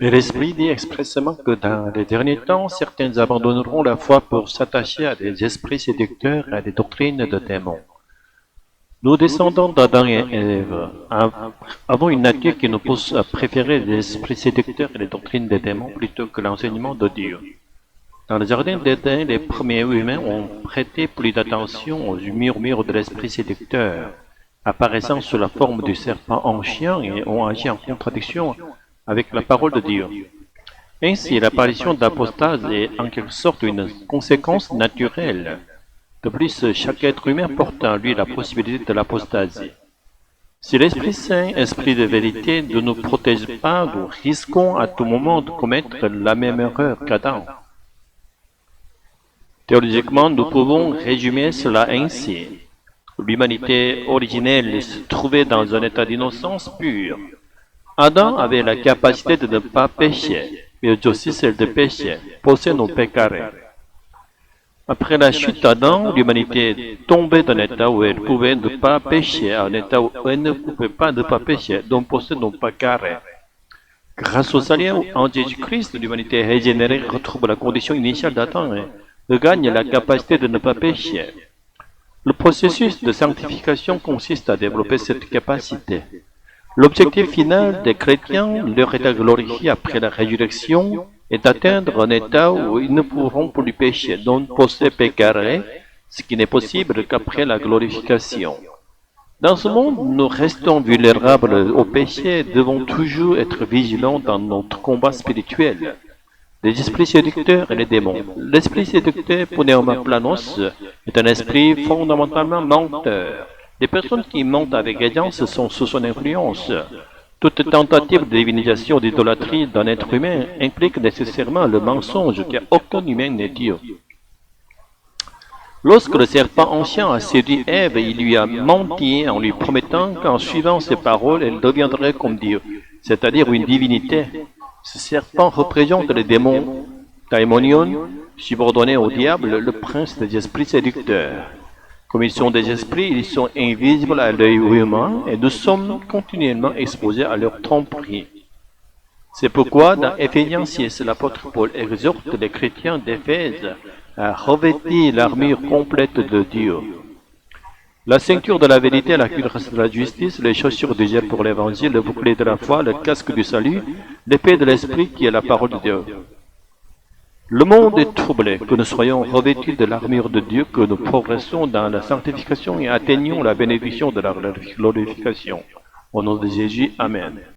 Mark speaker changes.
Speaker 1: Mais l'Esprit dit expressément que dans les derniers temps, certains abandonneront la foi pour s'attacher à des esprits séducteurs et à des doctrines de démons. Nous, descendants d'Adam et Ève, avons une nature qui nous pousse à préférer les esprits séducteurs et les doctrines des démons plutôt que l'enseignement de Dieu. Dans le jardin d'Éden, les premiers humains ont prêté plus d'attention aux murmures de l'esprit séducteur, apparaissant sous la forme du serpent en chien, et ont agi en contradiction avec la parole de Dieu. Ainsi, l'apparition d'apostases est en quelque sorte une conséquence naturelle. De plus, chaque être humain porte en lui la possibilité de l'apostasie. Si l'Esprit Saint, Esprit de vérité, ne nous protège pas, nous risquons à tout moment de commettre la même erreur qu'Adam. Théologiquement, nous pouvons résumer cela ainsi. L'humanité originelle se trouvait dans un état d'innocence pure. Adam avait la capacité de ne pas pécher, mais aussi celle de pécher, possède nos pécarés. Après la chute d'Adam, l'humanité est tombée d'un état où elle pouvait ne pas pécher à un état où elle ne pouvait pas ne pas pécher, donc possède nos pécarés. Grâce au salut en Jésus-Christ, l'humanité régénérée retrouve la condition initiale d'Adam et regagne la capacité de ne pas pécher. Le processus de sanctification consiste à développer cette capacité. L'objectif final des chrétiens, leur état glorifié après la résurrection, est d'atteindre un état où ils ne pourront plus pécher, donc posséder pécaré, ce qui n'est possible qu'après la glorification. Dans ce monde, nous restons vulnérables au péché et devons toujours être vigilants dans notre combat spirituel. Les esprits séducteurs et les démons. L'esprit séducteur, Pneuma Planos, est un esprit fondamentalement menteur. Les personnes qui mentent avec aisance sont sous son influence. Toute tentative de divinisation ou d'idolâtrie d'un être humain implique nécessairement le mensonge, car aucun humain n'est Dieu. Lorsque le serpent ancien a séduit Ève, il lui a menti en lui promettant qu'en suivant ses paroles, elle deviendrait comme Dieu, c'est-à-dire une divinité. Ce serpent représente les démons daimonion, subordonnés au diable, le prince des esprits séducteurs. Comme ils sont des esprits, ils sont invisibles à l'œil humain et nous sommes continuellement exposés à leur tromperie. C'est pourquoi dans Éphésiens 6, l'apôtre Paul exhorte les chrétiens d'Éphèse à revêtir l'armure complète de Dieu. La ceinture de la vérité, la cuirasse de la justice, les chaussures du gel pour l'évangile, le bouclier de la foi, le casque du salut, l'épée de l'esprit qui est la parole de Dieu. Le monde est troublé, que nous soyons revêtus de l'armure de Dieu, que nous progressons dans la sanctification et atteignons la bénédiction de la glorification. Au nom de Jésus, Amen.